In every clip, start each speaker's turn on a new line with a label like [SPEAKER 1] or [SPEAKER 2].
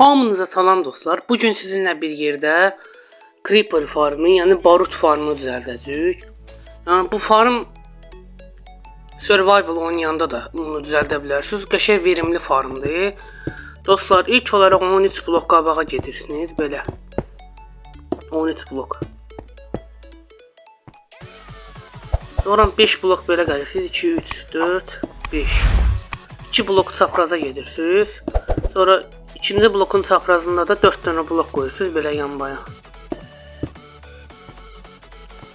[SPEAKER 1] Hamınıza salam dostlar. Bugün sizinlə bir yerdə Creeper farmı, yəni barut farmını düzəldəcəyik. Yəni bu farm survival oynayanda da bunu düzəldə bilərsiniz. Qəşəng verimli farmdır. Dostlar, ilk olaraq 13 blok qabağa gedirsiniz belə. 13 blok. Sonra 5 blok belə gəlirsiniz. 2 3 4 5. 2 blok çapraza gedirsiniz. Sonra İkinci blokun çaprazında da 4 tane blok qoyursunuz belə yan-baya.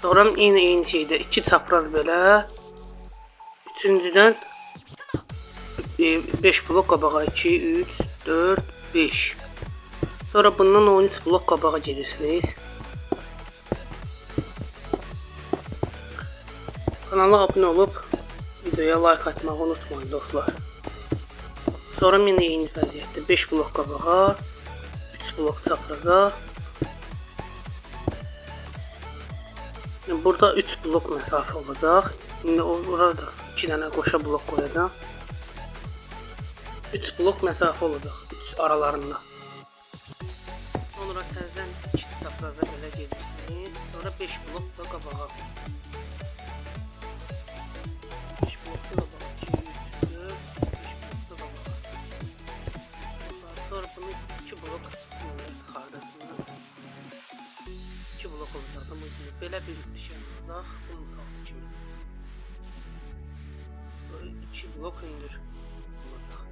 [SPEAKER 1] Sonra eyni şeydə 2 çapraz belə. Üçüncüdən 5 blok qabağa 2 3 4 5. Sonra bundan 13 blok qabağa gedirsiniz. Kanala abunə olub videoya like atmağı unutmayın dostlar. Sonra yine eyni vəziyyətdə 5 blok qabağa, 3 blok çapraza. Burada 3 blok məsafə olacaq. İndi orada 2 dənə qoşa blok qoyacağam. 3 blok məsafə olacaq 3 aralarında. Sonra təzədən 2 çapraza belə gedirsiniz. Sonra 5 blok da qabağa. 5 blok da qabağa. Sonra bunu 2 blok çıxardasınız. 2 blok olacaq da belə bir şey olacaq. Bu misal kimi. Sonra 2 blok indir olacaq.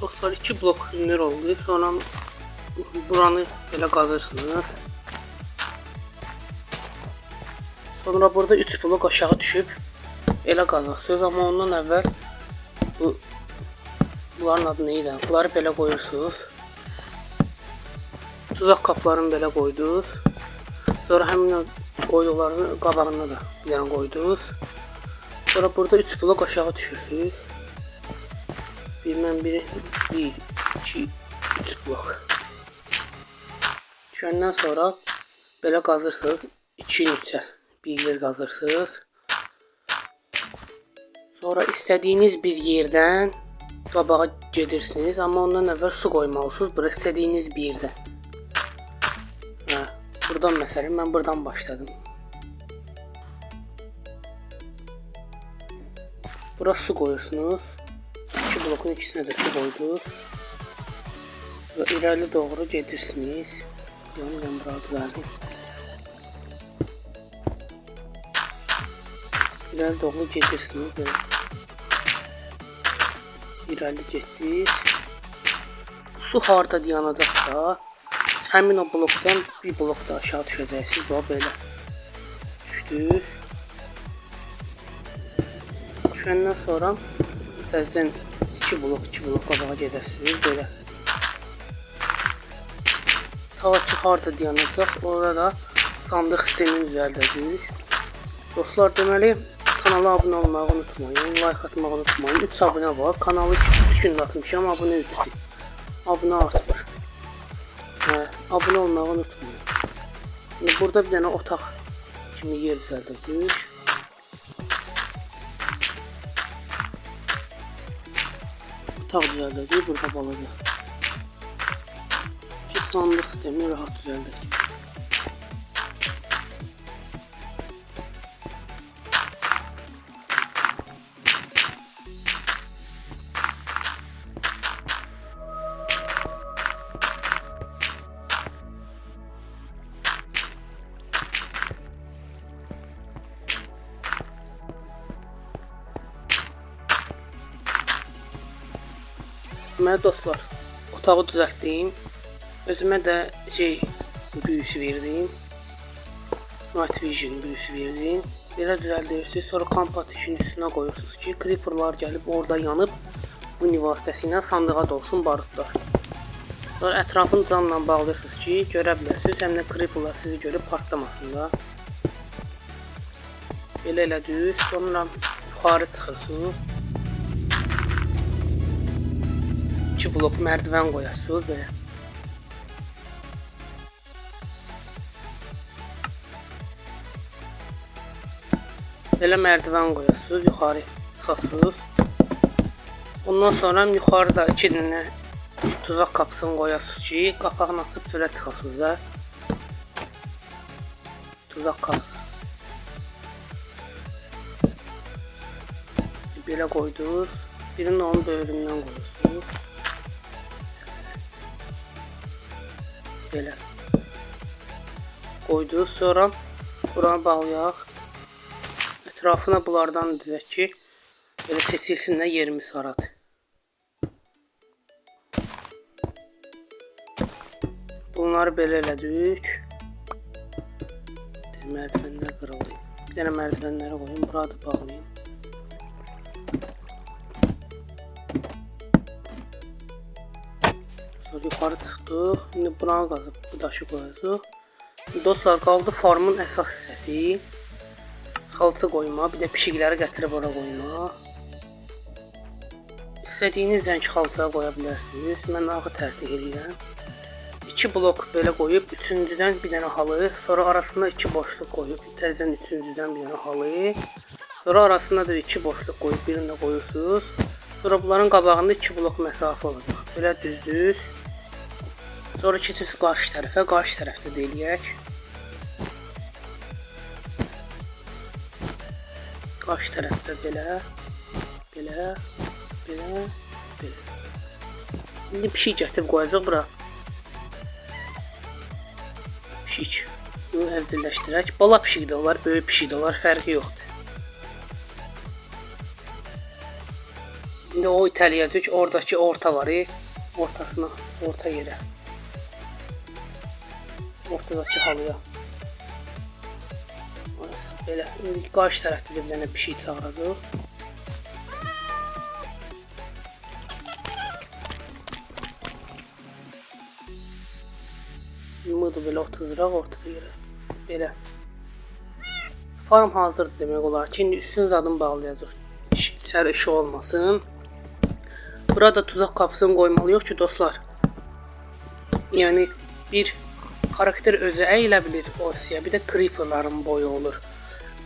[SPEAKER 1] Dostlar 2 blok ünlü oldu. Sonra buranı belə qazırsınız. Sonra burada 3 blok aşağı düşüb elə qazırsınız. Amma ondan əvvəl bunların adı neydi? Bunları belə qoyursunuz. Tuzaq kaplarını belə qoydunuz. Sonra həmin qoyduqlarını qabağına da bir dənə qoydunuz. Sonra burada 3 blok aşağı düşürsünüz. Bilmem biri 1 2 3 blok. Düşəndən sonra belə qazırsınız 2-in 3-ə bir yer qazırsınız. Sonra istədiyiniz bir yerdən qabağa gedirsiniz, amma ondan əvvəl su qoymalısınız. Bura istədiyiniz bir yerdən. Buradan məsələn mən buradan başladım. Bura su qoyursunuz. 2 blokun ikisine de su koydunuz ve ileri doğru gedirsiniz. Ben buraya düzeldim. İleri doğru gedirsiniz böyle. İleri getdiniz. Su harda dayanacaqsa, həmin o blokdan bir blok da aşağı düşəcəksiniz. Bu böyle. Düşdünüz. Düşəndən sonra təzədən 2 blok qabağa gedərsiniz belə. Tava ki harda dayanacaq, orada da sandıq sistemini düzəldəcəyik. Dostlar, deməli kanala abunə olmağı unutmayın, like atmağı unutmayın. 3 abunə var. Kanalı 3 gündə atmışam, abunə 3-dür. Abunə artmır. Abunə olmağı unutmayın. Şimdi burada bir dənə otaq kimi yer düzəldəcəyik. Otaq düzəldəcəyik burada balaca. Ki sandıq sistemini rahat düzəldəcəyik. Deməli dostlar, otağı düzəltdim. Özümə də büyüsü verdim. Night Vision büyüsü verdim. Belə düzəldirsiniz. Sonra Composition üstünə qoyursunuz ki, creeperlar gəlib orada yanıb bu vasitəsilə sandığa dolsun barutlar. Sonra ətrafını camla bağlayırsınız ki, görə bilərsiniz. Həm də creeperlar sizi görüb partlamasın da. Belə elədiniz. Sonra yuxarı çıxırsınız. 2 blok mərdiven qoyasınız belə. Belə mərdiven qoyasınız, yuxarı çıxasınız. Ondan sonra yuxarıda 2 dənə tuzaq qapısını qoyasınız ki, qapağını açıb çölə çıxasınız da. Tuzaq qapısı. Belə qoydunuz. Birini onun böyründən qoyursunuz. Belə. Qoydunuz. Sonra buranı bağlayaq. Ətrafına bunlardan düzək ki, belə seçilsinlər yerimiz haradır. Bunları belə elədik. Mərdivenlər qırıldı. Bir dənə mərdivenləri qoyun, burada bağlayayım. Sonra yuxarı çıxdıq. İndi buranı qazıb bu daşı qoyacaq. Dostlar, qaldı farmın əsas hissəsi. Xalça qoyma, bir də pişikləri gətirib ora qoyma. İstədiyiniz rəng xalça qoya bilərsiniz. Mən ağı tərcih edirəm. 2 blok belə qoyub, üçüncüdən bir dənə halı, sonra arasında 2 boşluq qoyub, təzədən üçüncüdən bir dənə halı, sonra arasında da 2 boşluq qoyub, birini də qoyursunuz. Sonra bunların qabağında 2 blok məsafə olacaq. Belə düzdüz. Sonra keçirsiniz qarşı tərəfə, qarşı tərəfdə də eləyək. Qarşı tərəfdə belə, belə, belə, belə. İndi pişik gətirib qoyacaq bura. Pişik. Bunu evcilleşdirək. Bala pişik də olar, böyük pişik də olar, fərqi yoxdur. İndi o itələyəcək, oradakı orta var, ortasına, orta yerə. Ortadakı halıya. Orası belə. İndi qarşı tərəfdə bir dənə pişik çağıracaq. Yumudu belə otuzduraq ortada yerə. Belə. Farm hazırdır demək olar ki, indi üstün zadını bağlayacaq. İçəri işi olmasın. Burada tuzaq qapısını qoymalıyıq ki, dostlar. Yəni bir karakter özü əyilə bilir o hissəyə, bir də creeperların boyu olur.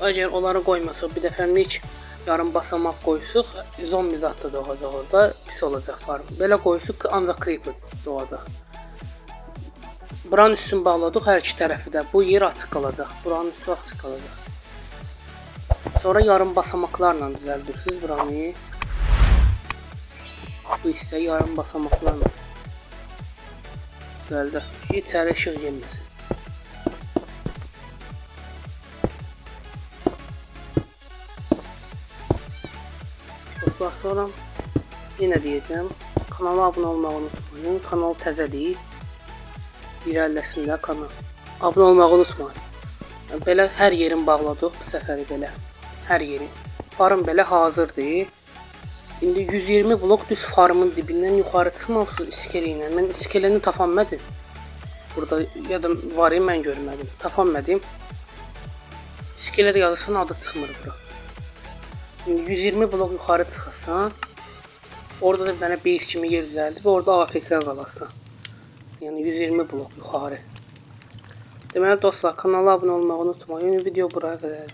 [SPEAKER 1] Əgər onları qoymasaq, bir dəfəlik yarım basamaq qoysuq, zombi zat da doğacaq orada, pis olacaq farm. Belə qoysuq ki, ancaq creeper doğacaq. Buranın üstünü bağladıq, hər iki tərəfi də. Bu yer açıq qalacaq, buranın üstü açıq qalacaq. Sonra yarım basamaqlarla düzəldirsiniz buranı. Bu hissə yarım basamaqlarla düzəldərsiniz ki, içəri işıq gelməsin. Dostlar, sonra yenə deyəcəm, kanala abunə olmağı unutmayın. Kanal təzədir. İrəliləsində kanal. Abunə olmağı unutmayın. Belə hər yerin bağladıq bu səfəri belə. Hər yerin. Farm belə hazırdır. İndi 120 blok düz farmın dibindən yuxarı çıxmalısınız iskele ilə. Mən iskeleni tapanmadım. Burada ya da var ya, mən görmədim. Tapanmadım. İskele də yazırsan adı çıxmır bura. İndi 120 blok yuxarı çıxasan, orada da bir dənə base kimi yer düzəldib, orada AFK qalasan. Yəni 120 blok yuxarı. Deməli dostlar, kanala abunə olmağı unutmayın. Video buraya qədər.